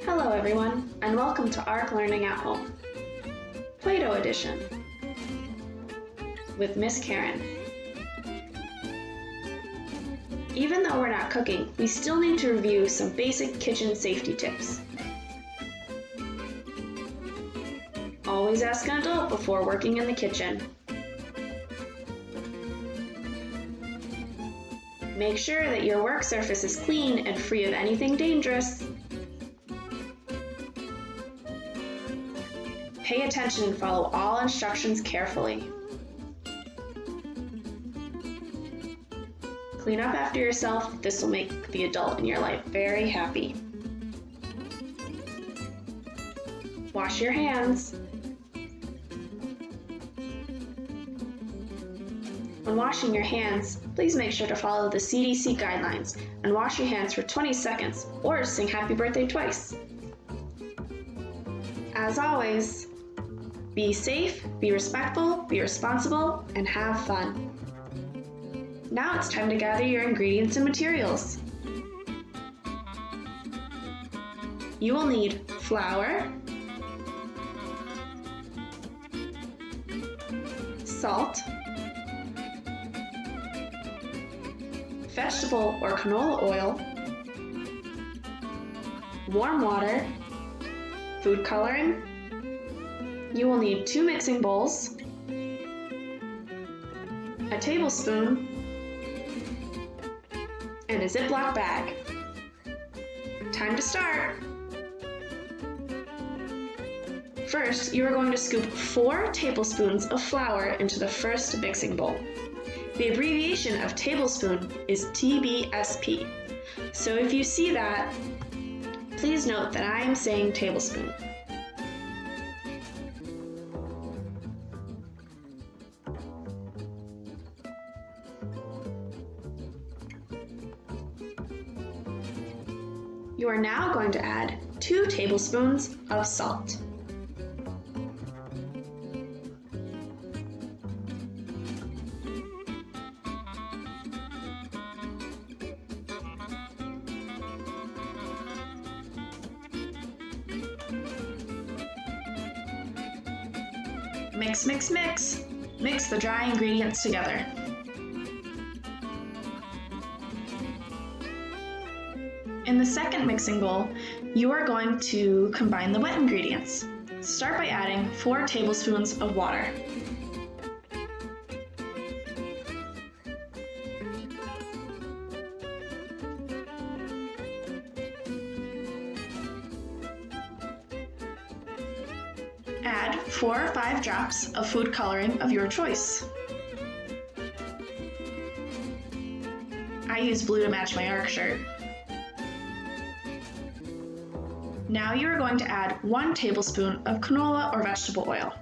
Hello everyone, and welcome to ARC Learning at Home, Play-Doh edition, with Miss Karen. Even though we're not cooking, we still need to review some basic kitchen safety tips. Always ask an adult before working in the kitchen. Make sure that your work surface is clean and free of anything dangerous. Pay attention and follow all instructions carefully. Clean up after yourself. This will make the adult in your life very happy. Wash your hands. When washing your hands, please make sure to follow the CDC guidelines and wash your hands for 20 seconds or sing happy birthday twice. As always, be safe, be respectful, be responsible, and have fun. Now it's time to gather your ingredients and materials. You will need flour, salt, vegetable or canola oil, warm water, food coloring. You will need 2 mixing bowls, a tablespoon, and a Ziploc bag. Time to start! First, you are going to scoop 4 tablespoons of flour into the first mixing bowl. The abbreviation of tablespoon is TBSP, so if you see that, please note that I am saying tablespoon. You are now going to add 2 tablespoons of salt. Mix, mix, mix. Mix the dry ingredients together. In the second mixing bowl, you are going to combine the wet ingredients. Start by adding 4 tablespoons of water. Add 4 or 5 drops of food coloring of your choice. I use blue to match my ARC shirt. Now you are going to add 1 tablespoon of canola or vegetable oil.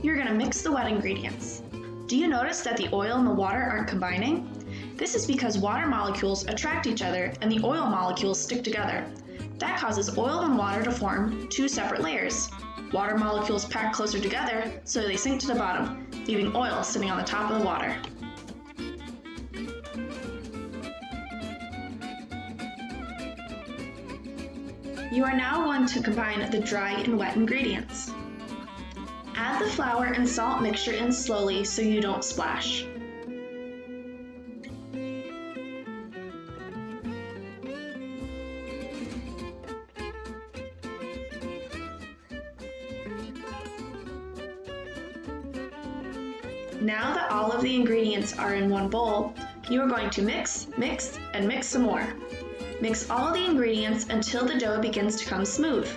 You're going to mix the wet ingredients. Do you notice that the oil and the water aren't combining? This is because water molecules attract each other and the oil molecules stick together. That causes oil and water to form 2 separate layers. Water molecules pack closer together so they sink to the bottom, leaving oil sitting on the top of the water. You are now going to combine the dry and wet ingredients. Add the flour and salt mixture in slowly so you don't splash. Now that all of the ingredients are in one bowl, you are going to mix, mix, and mix some more. Mix all of the ingredients until the dough begins to come smooth.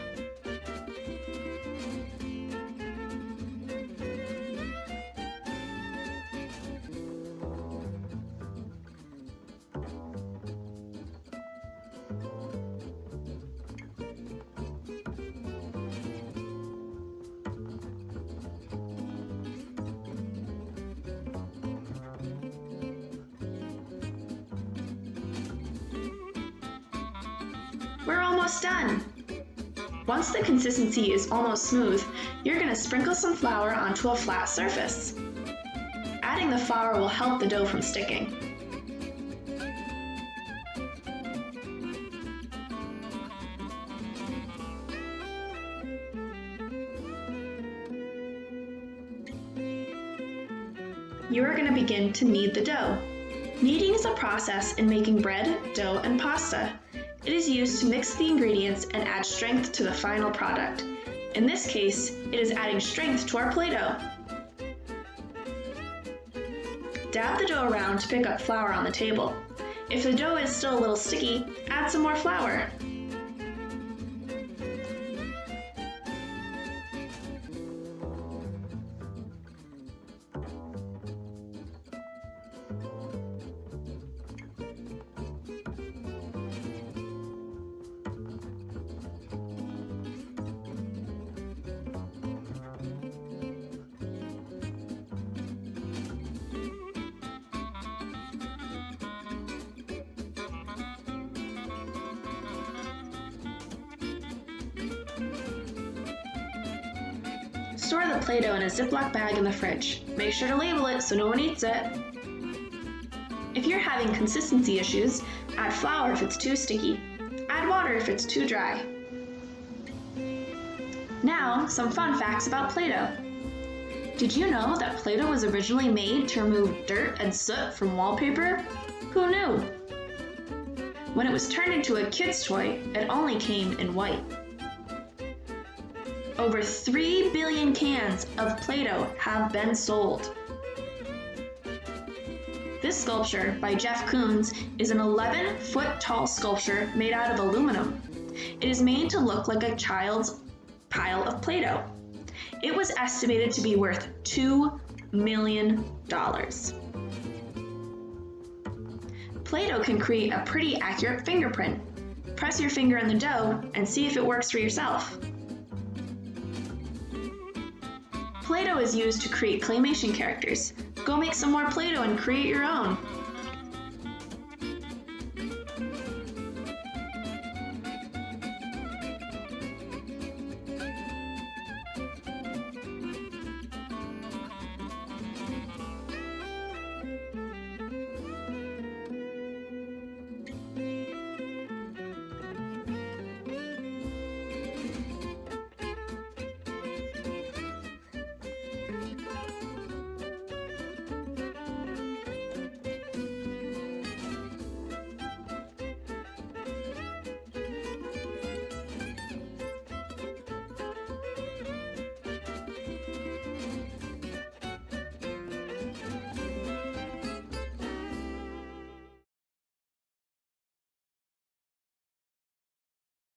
We're almost done! Once the consistency is almost smooth, you're going to sprinkle some flour onto a flat surface. Adding the flour will help the dough from sticking. You are going to begin to knead the dough. Kneading is a process in making bread, dough, and pasta. It is used to mix the ingredients and add strength to the final product. In this case, it is adding strength to our Play-Doh. Dab the dough around to pick up flour on the table. If the dough is still a little sticky, add some more flour. Store the Play-Doh in a Ziploc bag in the fridge. Make sure to label it so no one eats it. If you're having consistency issues, add flour if it's too sticky. Add water if it's too dry. Now, some fun facts about Play-Doh. Did you know that Play-Doh was originally made to remove dirt and soot from wallpaper? Who knew? When it was turned into a kid's toy, it only came in white. Over 3 billion cans of Play-Doh have been sold. This sculpture by Jeff Koons is an 11-foot tall sculpture made out of aluminum. It is made to look like a child's pile of Play-Doh. It was estimated to be worth $2 million. Play-Doh can create a pretty accurate fingerprint. Press your finger in the dough and see if it works for yourself. Play-Doh is used to create claymation characters. Go make some more Play-Doh and create your own.